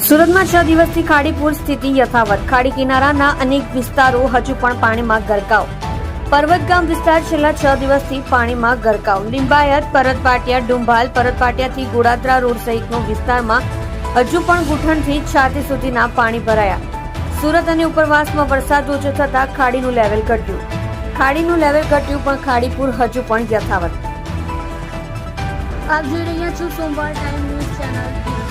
સુરતમાં 6 દિવસથી ખાડીપુર સ્થિતિ યથાવત. ખાડી કિનારાના અનેક વિસ્તારો હજુ પણ પાણીમાં ગરકાવ. પર્વતગામ વિસ્તાર છેલ્લા 6 દિવસથી પાણીમાં ગરકાવ. લિંબાયત, પરતપાટિયા, ડુંભાલ, પરતપાટિયાથી ગોડાદરા રોડ સહિતનો વિસ્તારમાં હજુ પણ ઘૂંટણથી છાતી સુધીના પાણી ભરાયા. સુરત અને ઉપરવાસમાં વરસાદ ઓછો થતા ખાડીનું લેવલ ઘટ્યું. પણ ખાડીપુર હજુ પણ યથાવત. આપ જોઈ રહ્યા છો સોમવાર ટાઈમ ન્યૂઝ ચેનલ.